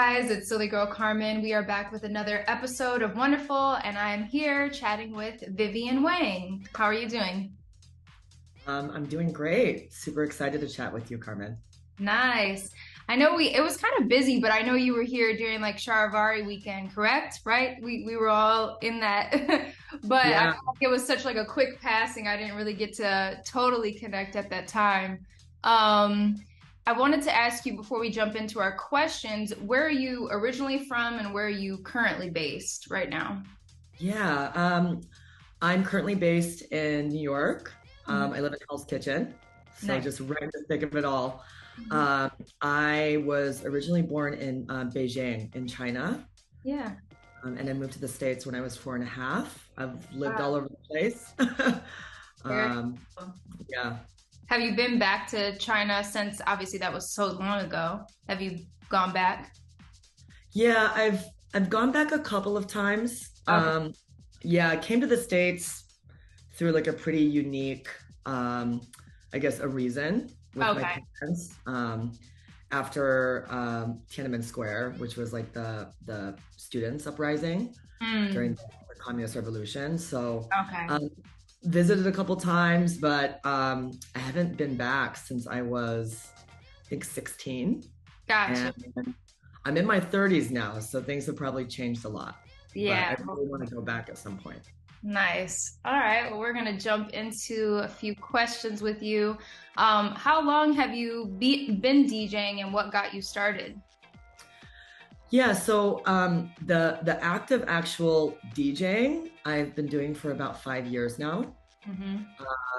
guys, it's Silly Girl Carmen. We are back with another episode of Wonderful, and I am here chatting with Vivian Wang. How are you doing? I'm doing great. Super excited to chat with you, Carmen. Nice. I know it was kind of busy, but I know you were here during like Charivari weekend, correct? Right? We were all in that. But I Yeah, feel like it was such like a quick passing. I didn't really get to totally connect at that time. Um, I wanted to ask you before we jump into our questions, where are you originally from and where are you currently based right now? yeah. I'm currently based in New York. Mhm. I live in Hell's Kitchen, so Nice. just right in the thick of it all. Mhm. Um, I was originally born in Beijing, in China, Yeah. and I moved to the States when I was 4.5. I've lived all Wow. over the place. Very um, cool. yeah, Have you been back to China since obviously that was so long ago? Have you gone back? yeah. I've gone back a couple of times. Okay. Yeah, I came to the States through like a pretty unique, um, I guess, a reason with my Okay. parents. After Tiananmen Square, which was like the students' uprising during Mm, the Communist Revolution. So okay. um, visited a couple times, but I haven't been back since I was, I think, 16. Gotcha. And I'm in my 30s now, so things have probably changed a lot. But Yeah. I really want to go back at some point. Nice. All right. Well, we're going to jump into a few questions with you. How long have you been DJing and what got you started? Yeah, so the act of actual DJing I've been doing for about 5 years now. Hmm.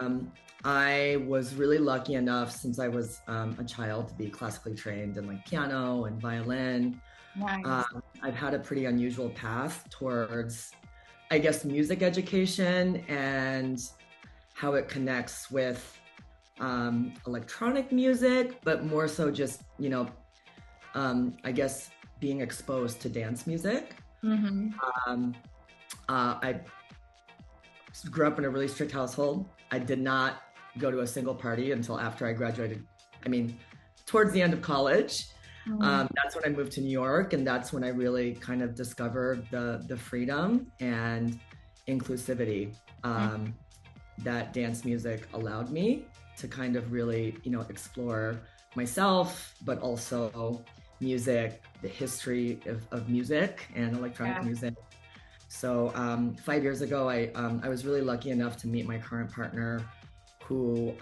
Um, I was really lucky enough since I was a child to be classically trained in like piano and violin. Nice. I've had a pretty unusual path towards, I guess, music education and how it connects with electronic music, but more so just, I guess being exposed to dance music. Hmm. Um, I grew up in a really strict household. I did not go to a single party until after I graduated. I mean, towards the end of college. That's when I moved to New York, and that's when I really kind of discovered the freedom and inclusivity that dance music allowed me to kind of really, explore myself, but also music, the history of music and electronic Yeah. music. So 5 years ago, I was really lucky enough to meet my current partner, who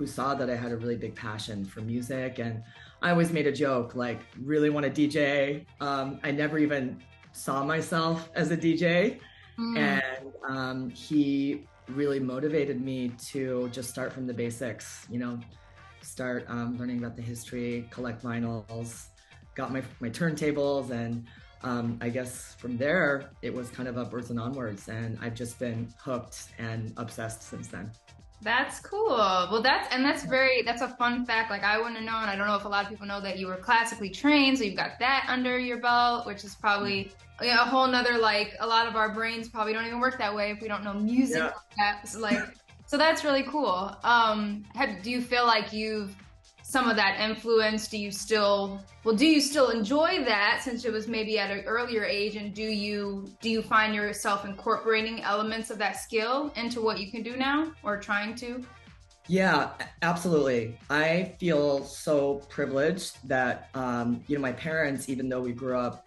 saw that I had a really big passion for music, and I always made a joke like, really want to DJ. I never even saw myself as a DJ, Mm, and he really motivated me to just start from the basics. Start learning about the history, collect vinyls, got my turntables, and I guess from there it was kind of upwards and onwards, and I've just been hooked and obsessed since then. that's cool. Well, that's a fun fact. Like I wouldn't have known. I don't know if a lot of people know that you were classically trained, so you've got that under your belt, which is probably a whole nother like a lot of our brains probably don't even work that way if we don't know music Yeah. like that. So that's really cool. Do you feel like you've some of that influence? Do you still enjoy that since it was maybe at an earlier age, and do you find yourself incorporating elements of that skill into what you can do now or trying to? Yeah, absolutely. I feel so privileged that, my parents, even though we grew up,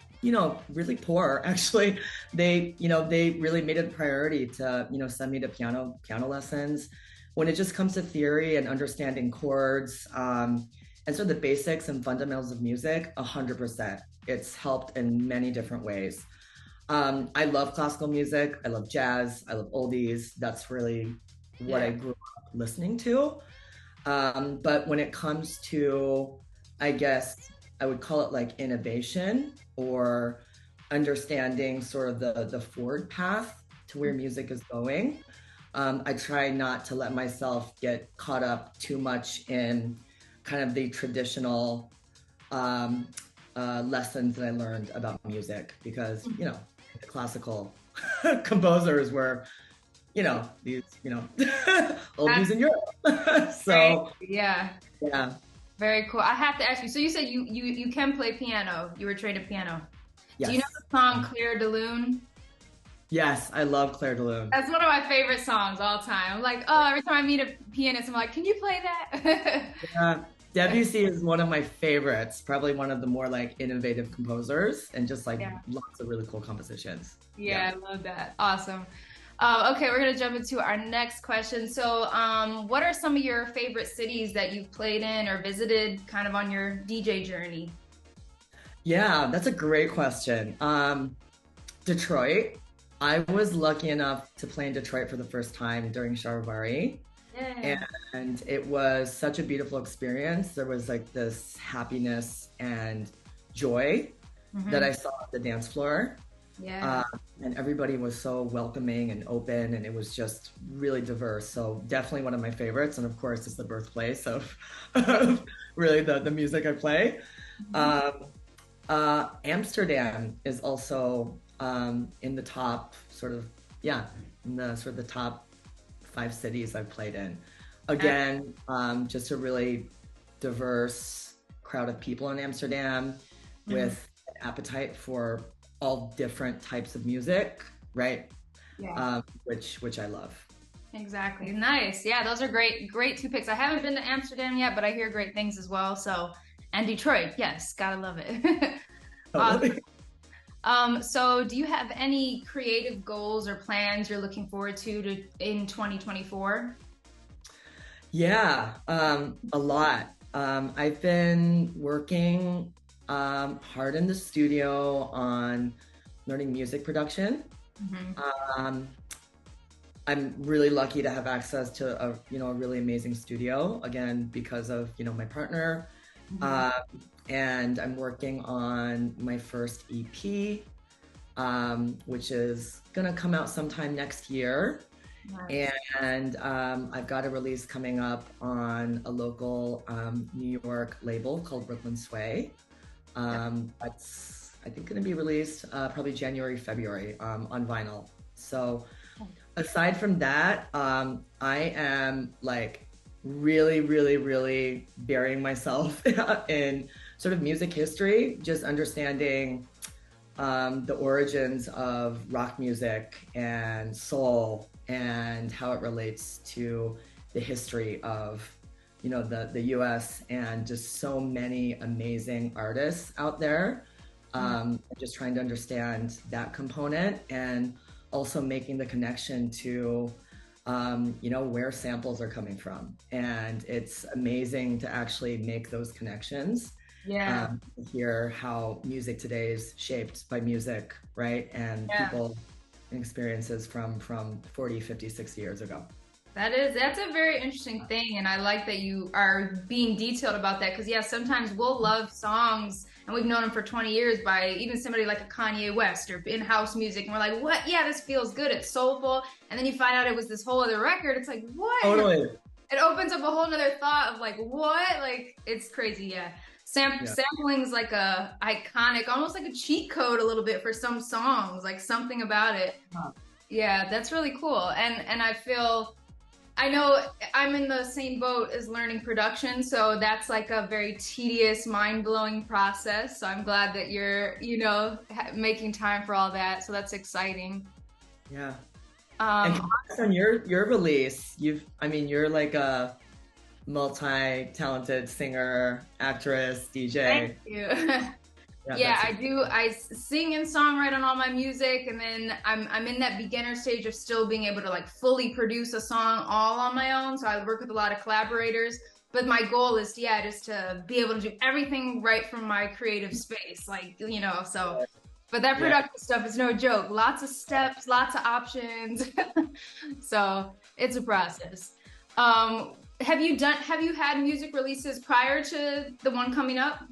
really poor, actually, they really made it a priority to, send me to piano lessons. When it just comes to theory and understanding chords, and so the basics and fundamentals of music, 100%. It's helped in many different ways. I love classical music. I love jazz. I love oldies. That's really what I Yeah. grew up listening to. But when it comes to, I guess I would call it like innovation or understanding sort of the forward path to where music is going, I try not to let myself get caught up too much in kind of the traditional um, lessons that I learned about music because, the classical composers were, these, old news That's in Europe. great. So, Yeah. yeah. Very cool. I have to ask you. So you said you can play piano. You were trained at piano. Do you know Yes. the song Claire de Lune? Yes, I love Claire de Lune. That's one of my favorite songs all time. I'm like, oh, every time I meet a pianist, I'm like, can you play that? Yeah. Debussy is one of my favorites, probably one of the more like innovative composers and just like Yeah. lots of really cool compositions. Yeah. Yeah, I love that. Awesome. Okay, we're gonna jump into our next question. So, what are some of your favorite cities that you've played in or visited kind of on your DJ journey? Yeah, that's a great question. Detroit. I was lucky enough to play in Detroit for the first time during Charivari, Yeah. and it was such a beautiful experience. There was like this happiness and joy that Hmm. I saw on the dance floor. Yeah. And everybody was so welcoming and open, and it was just really diverse. So definitely one of my favorites. And of course, it's the birthplace of, of really the music I play. Mhm. Um, Amsterdam is also in the top sort of, yeah, in the sort of the top 5 cities I've played in. Again, just a really diverse crowd of people in Amsterdam Mhm. with an appetite for all different types of music, right? Yeah. Which I love. Exactly. Nice. Yeah, those are great, great two picks. I haven't been to Amsterdam yet, but I hear great things as well. So, and Detroit, yes, gotta love it. Awesome. Totally. So do you have any creative goals or plans you're looking forward to in 2024? Yeah, a lot. I've been working hard in the studio on learning music production. Hmm. Um, I'm really lucky to have access to a really amazing studio again because of my partner. Hmm. Um, and I'm working on my first EP, which is gonna come out sometime next year. Nice. And I've got a release coming up on a local New York label called Brooklyn Sway. That's I think going to be released probably January, February on vinyl. So aside from that, I am like really, really, really burying myself in sort of music history, just understanding the origins of rock music and soul and how it relates to the history of the US and just so many amazing artists out there. Just trying to understand that component and also making the connection to where samples are coming from. And it's amazing to actually make those connections, Yeah. hear how music today is shaped by music, right? And Yeah. people and experiences from 40, 50, 60 years ago. That's a very interesting thing, and I like that you are being detailed about that because yeah, sometimes we'll love songs and we've known them for 20 years by even somebody like a Kanye West or in house music, and we're like, what? Yeah, this feels good. It's soulful, and then you find out it was this whole other record. It's like, what? And Totally. it opens up a whole nother thought of like, what? Like, it's crazy. Yeah. Yeah. Sampling is like a iconic, almost like a cheat code a little bit for some songs, like something about it. Yeah, that's really cool. And I feel I know I'm in the same boat as learning production, so that's like a very tedious, mind-blowing process. So I'm glad that you're, making time for all that. So that's exciting. Yeah. And Um, congrats on your release. You're like a multi-talented singer, actress, Thank DJ. you. Yeah, Yeah, that's I do. Sing and songwrite on all my music, and then I'm in that beginner stage of still being able to like fully produce a song all on my own. So I work with a lot of collaborators. But my goal is, yeah, just to be able to do everything right from my creative space, like So, but that yeah. production stuff is no joke. Lots of steps, lots of options. So it's a process. Have you had music releases prior to the one coming up?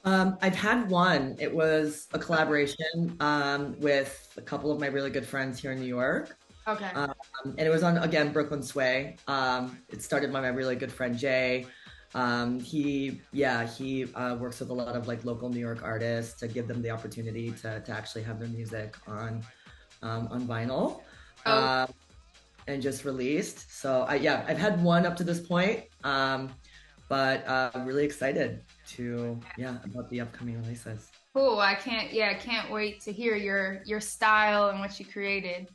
I've had one. It was a collaboration with a couple of my really good friends here in New York. Okay. And it was on, again, Brooklyn Sway. It started by my really good friend Jay. He works with a lot of like local New York artists to give them the opportunity to actually have their music on vinyl, Oh, and just released. So I've had one up to this point. but really excited to, about the upcoming releases. Cool. I can't wait to hear your style and what you created.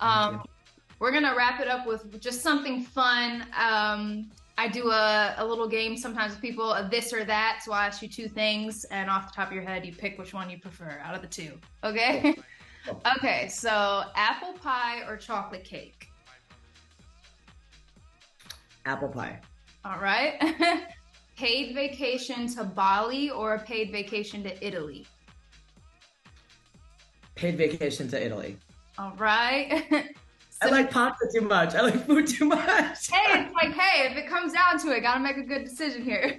We're gonna wrap it up with just something fun. I do a little game sometimes with people, a this or that. So I'll ask you two things, and off the top of your head, you pick which one you prefer out of the two. Okay? Cool. Okay, so apple pie or chocolate cake? Apple pie. All right. Paid vacation to Bali or a paid vacation to Italy? Paid vacation to Italy. All right. I like pasta too much. I like food too much. Hey, it's like, hey, if it comes down to it, gotta make a good decision here.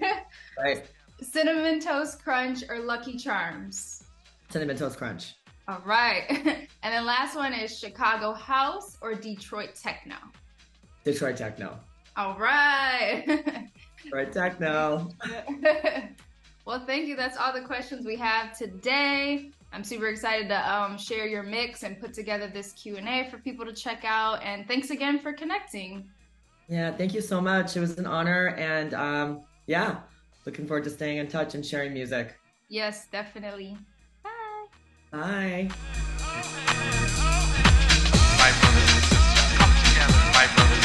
Right. Cinnamon Toast Crunch or Lucky Charms? Cinnamon Toast Crunch. All right. And then last one is Chicago House or Detroit Techno? Detroit Techno. All right. Detroit Techno. Well, thank you. That's all the questions we have today. I'm super excited to share your mix and put together this Q&A for people to check out. And thanks again for connecting. Yeah, thank you so much. It was an honor. And looking forward to staying in touch and sharing music. Yes, definitely. Bye. Bye. My brothers and sisters, come together. My brothers